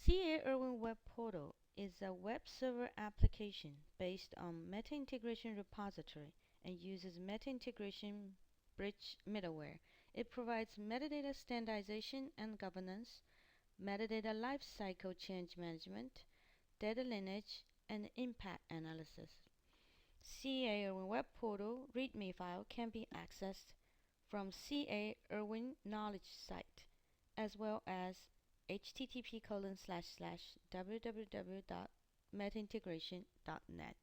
ERwin Web Portal is a web server application based on meta-integration repository and uses meta-integration bridge middleware. It provides metadata standardization and governance, metadata lifecycle change management, data lineage, and impact analysis. ERwin Web Portal README file can be accessed from ERwin knowledge site as well as http://www.metaintegration.net.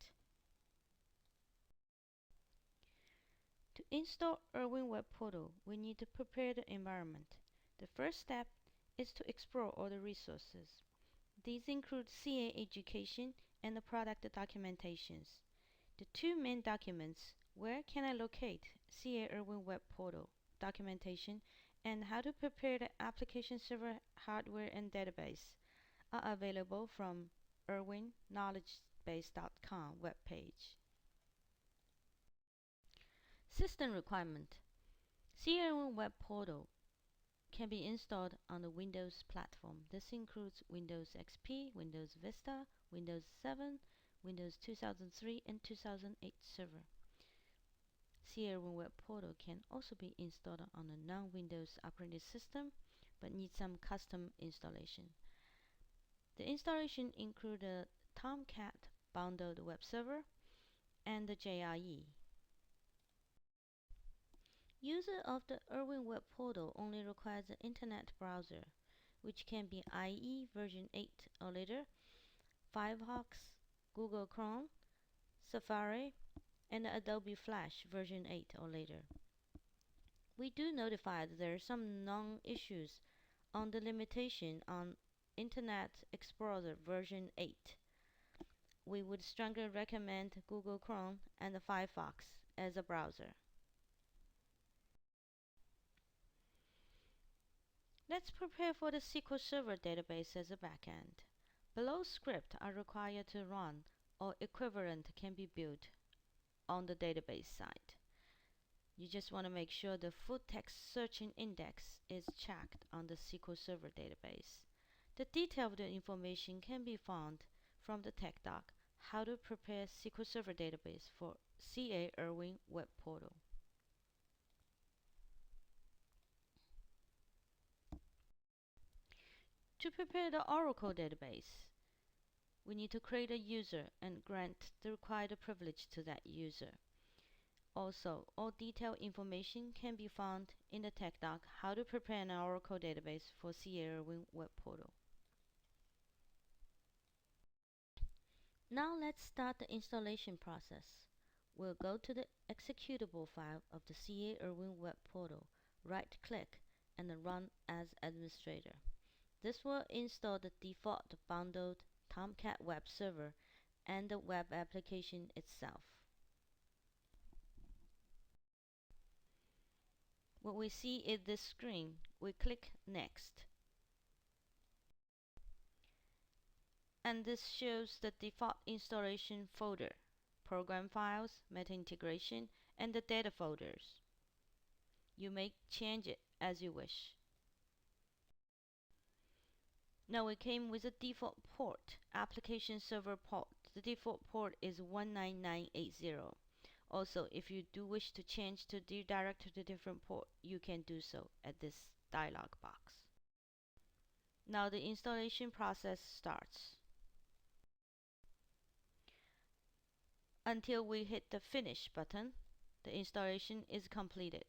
To install ERwin Web Portal, we need to prepare the environment. The first step is to explore all the resources. These include CA education and the product documentations. The two main documents, where can I locate ERwin Web Portal documentation and how to prepare the application server hardware and database, are available from ERwinKnowledgebase.com webpage. System requirement. ERwin Web Portal can be installed on the Windows platform. This includes Windows XP, Windows Vista, Windows 7, Windows 2003 and 2008 server. ERwin Web Portal can also be installed on a non-Windows operating system but needs some custom installation. The installation includes a Tomcat bundled web server and the JRE. User of the ERwin Web Portal only requires an internet browser, which can be IE version 8 or later, Firefox, Google Chrome, Safari, and Adobe Flash version 8 or later. We do notify that there are some known issues on the limitation on Internet Explorer version 8. We would strongly recommend Google Chrome and Firefox as a browser. Let's prepare for the SQL Server database as a backend. Below scripts are required to run or equivalent can be built on the database side. You just want to make sure the full text searching index is checked on the SQL Server database. The detailed information can be found from the tech doc, How to Prepare SQL Server Database for ERwin Web Portal. To prepare the Oracle database, we need to create a user and grant the required privilege to that user. Also, all detailed information can be found in the tech doc, How to Prepare an Oracle Database for ERwin Web Portal. Now let's start the installation process. We'll go to the executable file of the ERwin Web Portal, right-click, and run as administrator. This will install the default bundled Tomcat web server and the web application itself. What we see is this screen. We click Next. And this shows the default installation folder, program files, meta integration, and the data folders. You may change it as you wish. Now it came with a default port, application server port. The default port is 19980. Also, if you do wish to change to redirect to the different port, you can do so at this dialog box. Now the installation process starts. Until we hit the Finish button, the installation is completed.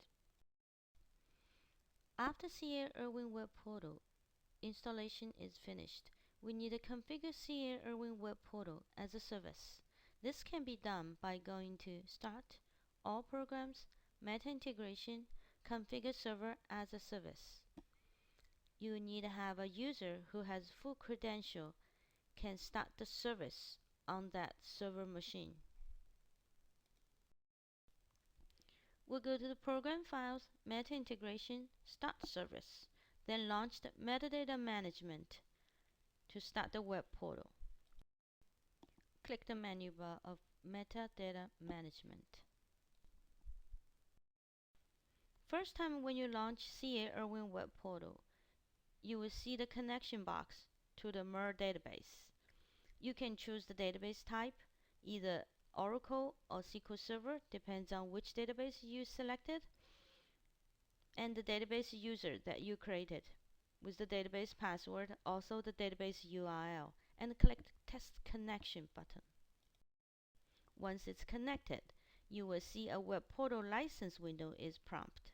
After ERwin Web Portal installation is finished, we need to configure ERwin Web Portal as a service. This can be done by going to Start, All Programs, Meta Integration, Configure Server as a Service. You need to have a user who has full credential can start the service on that server machine. We'll go to the Program Files, Meta Integration, Start Service, then launch the Metadata Management to start the web portal. Click the menu bar of Metadata Management. First time when you launch ERwin Web Portal, you will see the connection box to the MER database. You can choose the database type, either Oracle or SQL Server, depends on which database you selected, and the database user that you created with the database password, also the database URL, and click the Test Connection button. Once it's connected, you will see a web portal license window is prompted.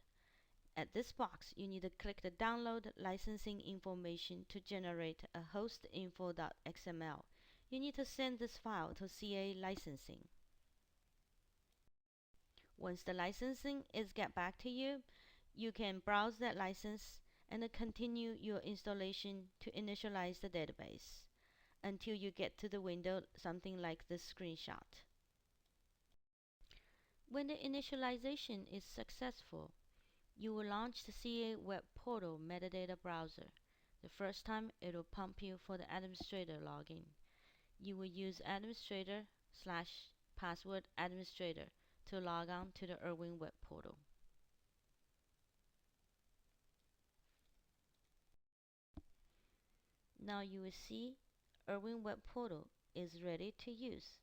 At this box, you need to click the Download Licensing Information to generate a host info.xml. You need to send this file to CA Licensing. Once the licensing is get back to you, you can browse that license and continue your installation to initialize the database until you get to the window something like this screenshot. When the initialization is successful, you will launch the CA Web Portal metadata browser. The first time it will prompt you for the administrator login. You will use administrator/password administrator to log on to the ERwin Web Portal. Now you will see ERwin Web Portal is ready to use.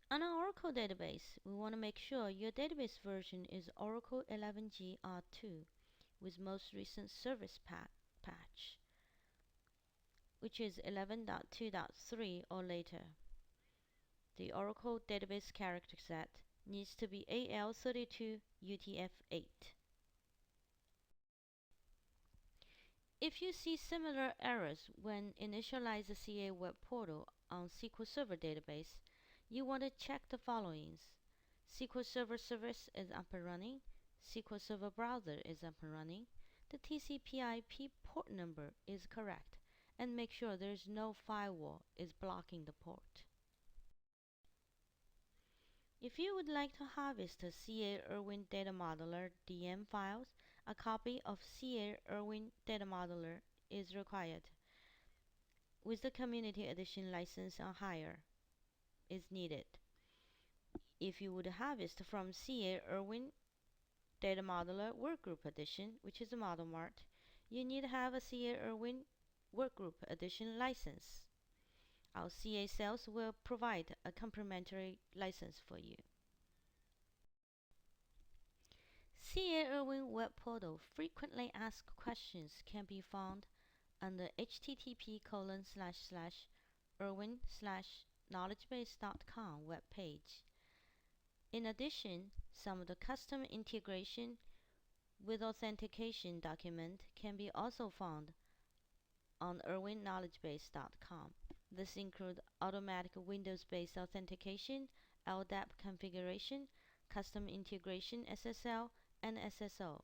On our Oracle database, we want to make sure your database version is Oracle 11g R2 with most recent service patch, which is 11.2.3 or later. The Oracle database character set needs to be AL32 UTF-8. If you see similar errors when initialize the CA Web Portal on SQL Server database, you want to check the followings. SQL Server service is up and running, SQL Server browser is up and running, the TCP/IP port number is correct, and make sure there is no firewall is blocking the port. If you would like to harvest the CA ERwin Data Modeler DM files, a copy of CA ERwin Data Modeler is required, with the Community Edition license or higher is needed. If you would harvest from CA ERwin Data Modeler Workgroup Edition, which is a model mart, you need to have a CA ERwin Workgroup Edition license. Our CA sales will provide a complimentary license for you. CA ERwin Web Portal frequently asked questions can be found on the http://erwin/knowledgebase.com web page. In addition, some of the custom integration with authentication document can be also found on erwinknowledgebase.com. This includes automatic Windows-based authentication, LDAP configuration, custom integration SSL, and SSO.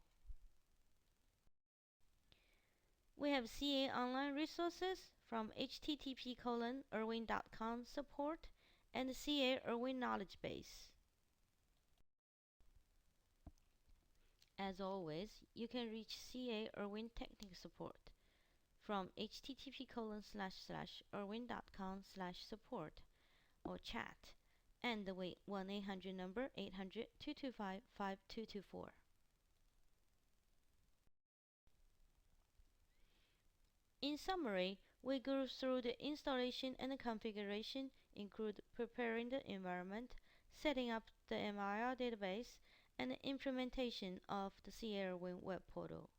We have CA online resources from http://erwin.com support and CA ERwin Knowledge Base. As always, you can reach CA ERwin technical support from http://erwin.com/support or chat and the 1-800 number 800-225-5224. In summary, we go through the installation and the configuration, include preparing the environment, setting up the MIR database, and the implementation of the CA ERwin Web Portal.